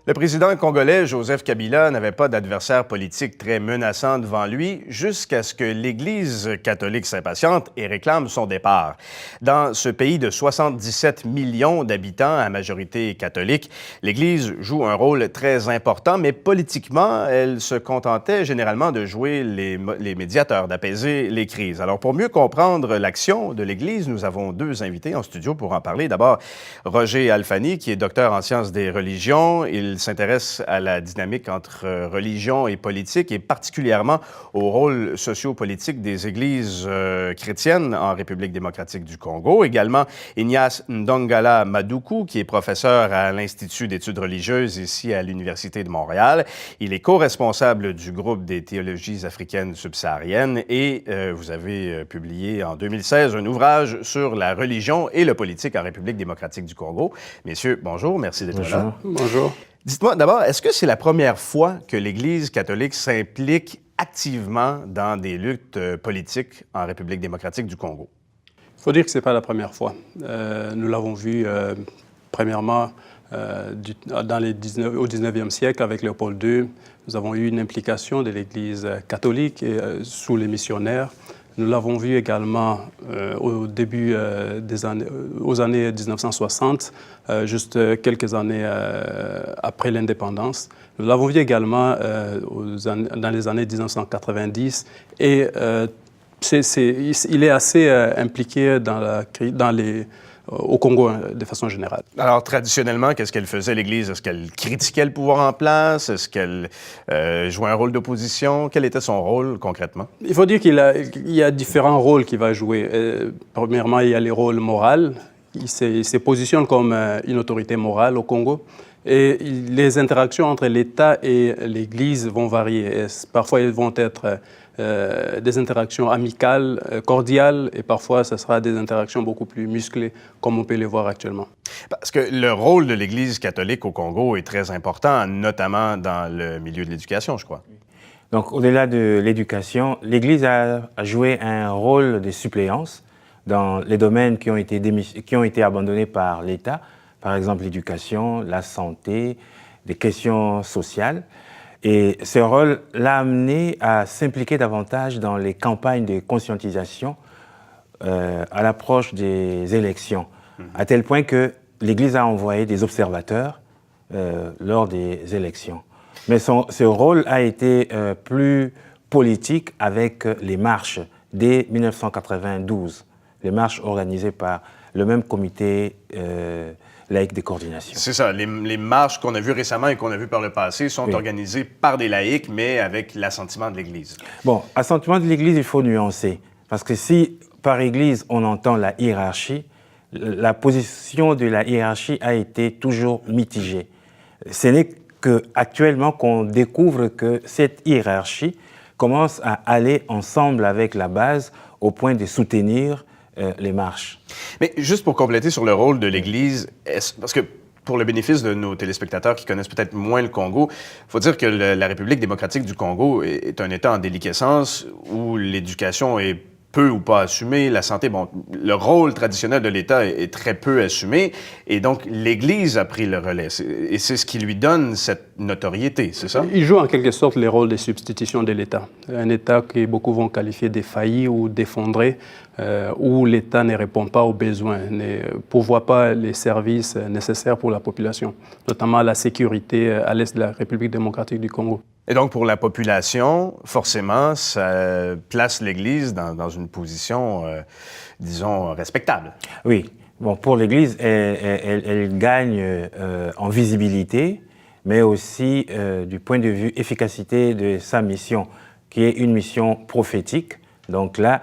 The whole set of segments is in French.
Le président congolais Joseph Kabila n'avait pas d'adversaire politique très menaçant devant lui jusqu'à ce que l'Église catholique s'impatiente et réclame son départ. Dans ce pays de 77 millions d'habitants à majorité catholique, l'Église joue un rôle très important, mais politiquement, elle se contentait généralement de jouer les médiateurs, d'apaiser les crises. Alors, pour mieux comprendre l'action de l'Église, nous avons deux invités en studio pour en parler. D'abord, Roger Alfani, qui est docteur en sciences des religions. Il s'intéresse à la dynamique entre religion et politique et particulièrement au rôle socio-politique des églises chrétiennes en République démocratique du Congo. Également, Ignace Ndongala Madoukou, qui est professeur à l'Institut d'études religieuses ici à l'Université de Montréal. Il est co-responsable du groupe des théologies africaines subsahariennes et vous avez publié en 2016 un ouvrage sur la religion et le politique en République démocratique du Congo. Messieurs, bonjour, merci d'être là. Bonjour. Dites-moi d'abord, est-ce que c'est la première fois que l'Église catholique s'implique activement dans des luttes politiques en République démocratique du Congo? Il faut dire que ce n'est pas la première fois. Nous l'avons vu premièrement au 19e siècle avec Léopold II. Nous avons eu une implication de l'Église catholique sous les missionnaires. Nous l'avons vu également aux années 1960, juste quelques années après l'indépendance. Nous l'avons vu également dans les années 1990 et il est assez impliqué au Congo de façon générale. Alors, traditionnellement, qu'est-ce qu'elle faisait, l'Église? Est-ce qu'elle critiquait le pouvoir en place? Est-ce qu'elle jouait un rôle d'opposition? Quel était son rôle, concrètement? Il faut dire qu'il y a différents rôles qu'il va jouer. Premièrement, il y a les rôles moraux. Il se positionne comme une autorité morale au Congo. Et les interactions entre l'État et l'Église vont varier. Parfois, elles vont être des interactions amicales, cordiales, et parfois, ce sera des interactions beaucoup plus musclées, comme on peut les voir actuellement. Parce que le rôle de l'Église catholique au Congo est très important, notamment dans le milieu de l'éducation, je crois. Donc, au-delà de l'éducation, l'Église a joué un rôle de suppléance dans les domaines qui ont été abandonnés par l'État, par exemple l'éducation, la santé, des questions sociales. Et ce rôle l'a amené à s'impliquer davantage dans les campagnes de conscientisation à l'approche des élections, à tel point que l'Église a envoyé des observateurs lors des élections. Mais ce rôle a été plus politique avec les marches dès 1992, les marches organisées par le même comité laïque de coordination. C'est ça. Les marches qu'on a vues récemment et qu'on a vues par le passé sont organisées par des laïcs, mais avec l'assentiment de l'Église. Bon, assentiment de l'Église, il faut nuancer. Parce que si par Église, on entend la hiérarchie, la position de la hiérarchie a été toujours mitigée. Ce n'est qu'actuellement qu'on découvre que cette hiérarchie commence à aller ensemble avec la base au point de soutenir les marches. Mais juste pour compléter sur le rôle de l'Église, parce que pour le bénéfice de nos téléspectateurs qui connaissent peut-être moins le Congo, il faut dire que la République démocratique du Congo est un État en déliquescence où l'éducation est peu ou pas assumée, la santé, bon, le rôle traditionnel de l'État est très peu assumé, et donc l'Église a pris le relais, et c'est ce qui lui donne cette notoriété, c'est ça? Il joue en quelque sorte les rôles de substitution de l'État. Un État que beaucoup vont qualifier d'effailli ou d'effondré, où l'État ne répond pas aux besoins, ne pourvoit pas les services nécessaires pour la population, notamment la sécurité à l'est de la République démocratique du Congo. Et donc, pour la population, forcément, ça place l'Église dans une position, disons, respectable. Oui. Bon, pour l'Église, elle gagne en visibilité, mais aussi du point de vue efficacité de sa mission, qui est une mission prophétique. Donc là,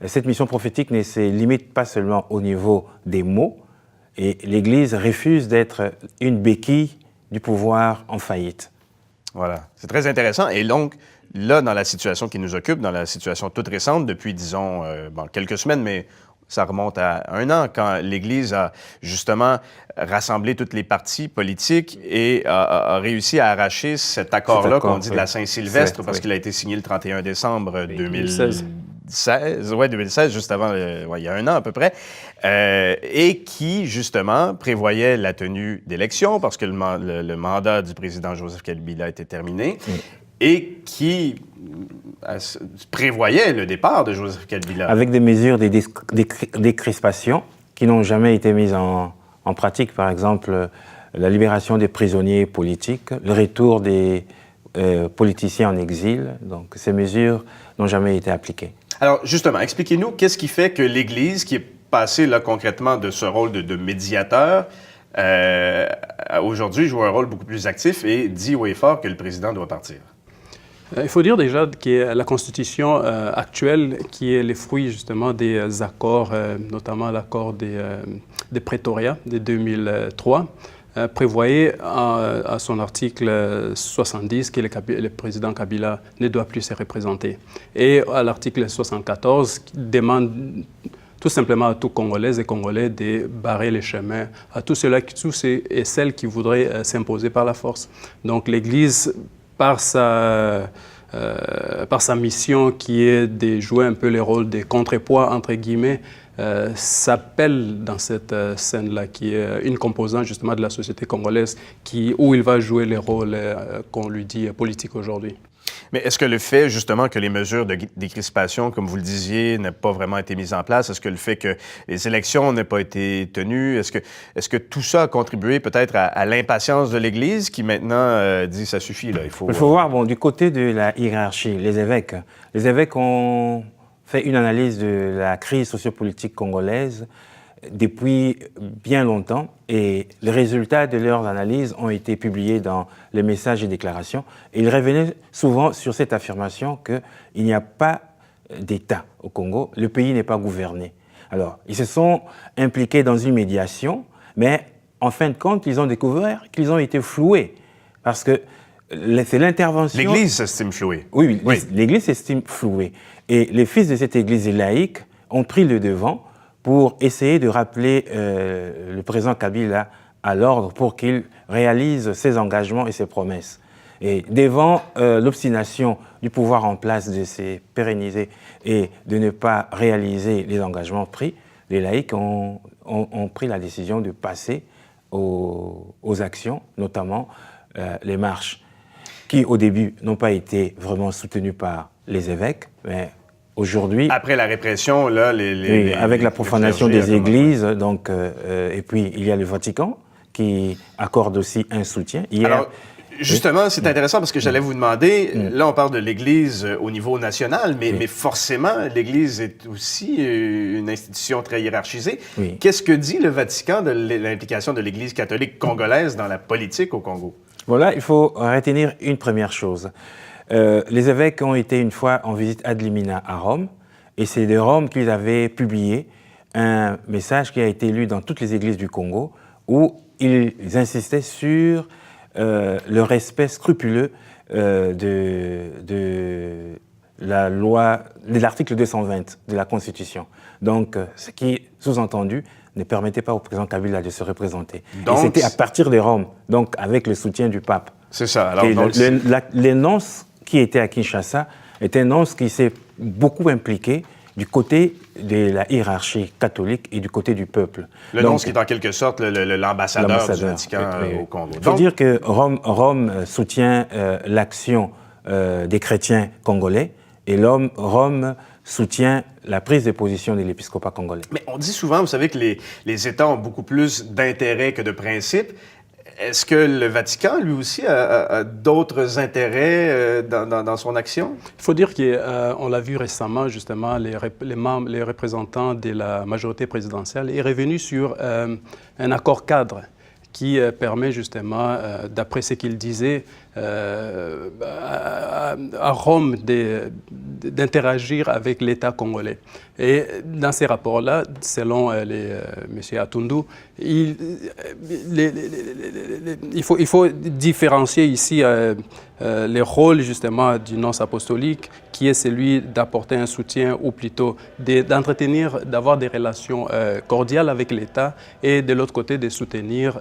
cette mission prophétique ne se limite pas seulement au niveau des mots, et l'Église refuse d'être une béquille du pouvoir en faillite. Voilà, c'est très intéressant. Et donc, là, dans la situation qui nous occupe, dans la situation toute récente, depuis, disons, quelques semaines, mais ça remonte à 1 an, quand l'Église a justement rassemblé toutes les partis politiques et a réussi à arracher cet accord-là qu'on dit de la Saint-Sylvestre, parce qu'il a été signé le 31 décembre 2016. 2016, juste avant, il y a un an à peu près, et qui, justement, prévoyait la tenue d'élections parce que le mandat du président Joseph Kabila était terminé, et qui prévoyait le départ de Joseph Kabila. Avec des mesures de décrispation qui n'ont jamais été mises en pratique, par exemple la libération des prisonniers politiques, le retour des politiciens en exil. Donc ces mesures n'ont jamais été appliquées. Alors justement, expliquez-nous qu'est-ce qui fait que l'Église, qui est passée là concrètement de ce rôle de médiateur, aujourd'hui joue un rôle beaucoup plus actif et dit haut et fort que le président doit partir. Il faut dire déjà que la Constitution actuelle, qui est le fruit justement des accords, notamment l'accord de Pretoria de 2003, prévoyait à son article 70 que le président Kabila ne doit plus se représenter. Et à l'article 74, qui demande tout simplement à tous Congolaises et Congolais de barrer les chemins à tous ceux et celles qui voudraient s'imposer par la force. Donc l'Église, par sa mission qui est de jouer un peu le rôle de contrepoids, entre guillemets, s'appelle dans cette scène-là, qui est une composante justement de la société congolaise, où il va jouer le rôle qu'on lui dit politique aujourd'hui. Mais est-ce que le fait, justement, que les mesures de décrispation, comme vous le disiez, n'aient pas vraiment été mises en place, est-ce que le fait que les élections n'aient pas été tenues, est-ce que tout ça a contribué peut-être à l'impatience de l'Église qui maintenant dit ça suffit, là, il faut voir, bon, du côté de la hiérarchie, les évêques ont fait une analyse de la crise sociopolitique congolaise depuis bien longtemps et les résultats de leurs analyses ont été publiés dans les messages et déclarations. Et ils revenaient souvent sur cette affirmation qu'il n'y a pas d'État au Congo, le pays n'est pas gouverné. Alors, ils se sont impliqués dans une médiation, mais en fin de compte, ils ont découvert qu'ils ont été floués parce que c'est l'intervention... L'Église s'estime flouée. Oui, l'Église s'estime flouée. Et les fils de cette Église laïque ont pris le devant pour essayer de rappeler le président Kabila à l'ordre pour qu'il réalise ses engagements et ses promesses. Et devant l'obstination du pouvoir en place de se pérenniser et de ne pas réaliser les engagements pris, les laïcs ont pris la décision de passer aux actions, notamment les marches, qui au début n'ont pas été vraiment soutenues par les évêques, mais aujourd'hui... Après la répression, là, avec la profanation des églises, donc, et puis il y a le Vatican qui accorde aussi un soutien. Alors, justement, c'est intéressant parce que j'allais vous demander, là on parle de l'Église au niveau national, mais forcément, l'Église est aussi une institution très hiérarchisée. Qu'est-ce que dit le Vatican de l'implication de l'Église catholique congolaise dans la politique au Congo? Voilà, il faut retenir une première chose. Les évêques ont été une fois en visite ad limina à Rome, et c'est de Rome qu'ils avaient publié un message qui a été lu dans toutes les églises du Congo, où ils insistaient sur le respect scrupuleux de la loi, de l'article 220 de la Constitution. Donc, ce qui, sous-entendu, ne permettait pas au président Kabila de se représenter. Donc, et c'était à partir de Rome, donc avec le soutien du pape. C'est ça. Alors, les nonces qui étaient à Kinshasa étaient un nonce qui s'est beaucoup impliqué du côté de la hiérarchie catholique et du côté du peuple. Le nonce qui est en quelque sorte l'ambassadeur du Vatican au Congo. Il faut dire que Rome soutient l'action des chrétiens congolais et Rome soutient la prise de position de l'épiscopat congolais. Mais on dit souvent, vous savez, que les États ont beaucoup plus d'intérêts que de principes. Est-ce que le Vatican, lui aussi, a d'autres intérêts dans son action? Il faut dire qu'on l'a vu récemment, justement, les représentants de la majorité présidentielle est revenu sur un accord cadre qui permet justement, d'après ce qu'il disait, à Rome d'interagir avec l'État congolais. Et dans ces rapports-là, selon M. Atundu, il faut différencier ici les rôles justement du nonce apostolique, qui est celui d'apporter un soutien, ou plutôt d'entretenir, d'avoir des relations cordiales avec l'État, et de l'autre côté de soutenir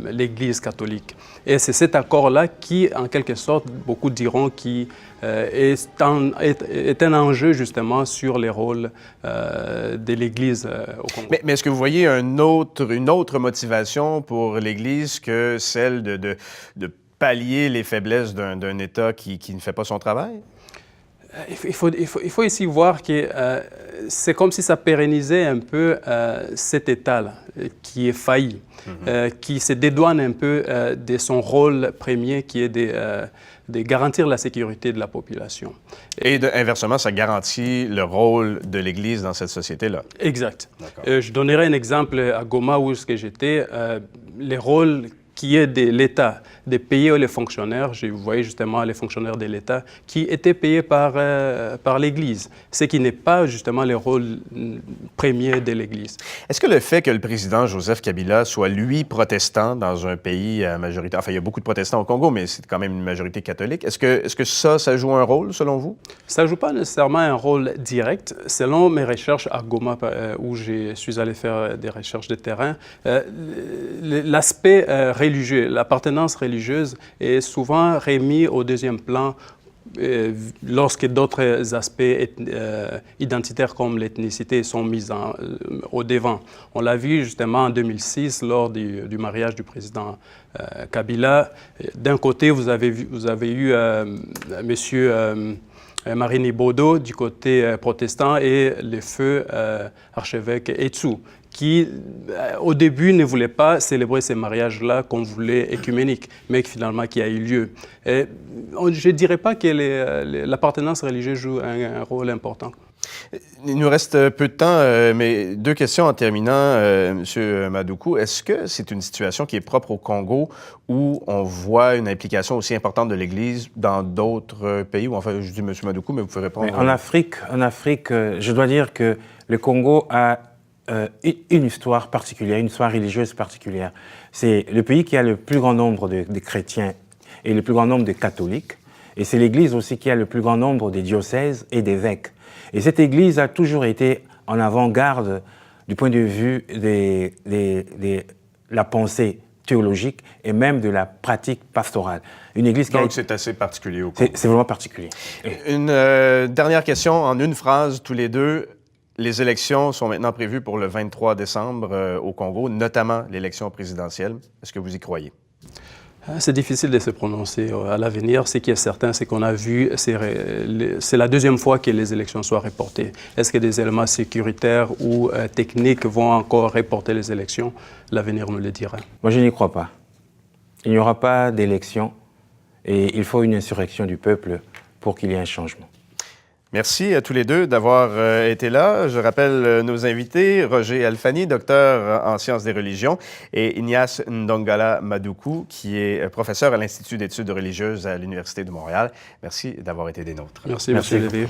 l'Église catholique. Et c'est cet accord-là qui qui, en quelque sorte, beaucoup diront, qui est un enjeu justement sur les rôles de l'Église au Congo. Mais est-ce que vous voyez une autre motivation pour l'Église que celle de pallier les faiblesses d'un État qui ne fait pas son travail? Il faut ici voir que c'est comme si ça pérennisait un peu cet État-là qui est failli, qui se dédouane un peu de son rôle premier qui est de garantir la sécurité de la population. Et inversement, ça garantit le rôle de l'Église dans cette société-là. Exact. Je donnerai un exemple à Goma où j'étais. Les rôles qui est de l'État, de payer les fonctionnaires. Vous voyez justement les fonctionnaires de l'État qui étaient payés par l'Église, ce qui n'est pas justement le rôle premier de l'Église. Est-ce que le fait que le président Joseph Kabila soit, lui, protestant dans un pays majoritaire, enfin, il y a beaucoup de protestants au Congo, mais c'est quand même une majorité catholique, est-ce que ça joue un rôle, selon vous? Ça ne joue pas nécessairement un rôle direct. Selon mes recherches à Goma, où je suis allé faire des recherches de terrain, l'aspect religieux, l'appartenance religieuse est souvent remis au deuxième plan lorsque d'autres aspects identitaires comme l'ethnicité sont mis au devant. On l'a vu justement en 2006 lors du mariage du président Kabila. D'un côté, vous avez eu M. Marini Bodo du côté protestant et le feu archevêque Etsu, qui, au début, ne voulait pas célébrer ces mariages-là qu'on voulait écuméniques, mais finalement qui a eu lieu. Et je ne dirais pas que l'appartenance religieuse joue un rôle important. Il nous reste peu de temps, mais deux questions en terminant, M. Madoukou. Est-ce que c'est une situation qui est propre au Congo où on voit une implication aussi importante de l'Église dans d'autres pays? Ou enfin, je dis M. Madoukou, mais vous pouvez répondre. Mais en Afrique, je dois dire que le Congo a une histoire particulière, une histoire religieuse particulière. C'est le pays qui a le plus grand nombre de chrétiens et le plus grand nombre de catholiques. Et c'est l'Église aussi qui a le plus grand nombre de diocèses et d'évêques. Et cette Église a toujours été en avant-garde du point de vue de la pensée théologique et même de la pratique pastorale. Une Église qui Donc, c'est assez particulier au Congo. C'est vraiment particulier. Une dernière question en une phrase, tous les deux. Les élections sont maintenant prévues pour le 23 décembre au Congo, notamment l'élection présidentielle. Est-ce que vous y croyez? C'est difficile de se prononcer à l'avenir. Ce qui est certain, c'est qu'on a vu, c'est la deuxième fois que les élections soient reportées. Est-ce que des éléments sécuritaires ou techniques vont encore reporter les élections? L'avenir nous le dira. Moi, je n'y crois pas. Il n'y aura pas d'élection et il faut une insurrection du peuple pour qu'il y ait un changement. Merci à tous les deux d'avoir été là. Je rappelle nos invités, Roger Alfani, docteur en sciences des religions, et Ignace Ndongala Madoukou, qui est professeur à l'Institut d'études religieuses à l'Université de Montréal. Merci d'avoir été des nôtres. Merci. M. Lévy.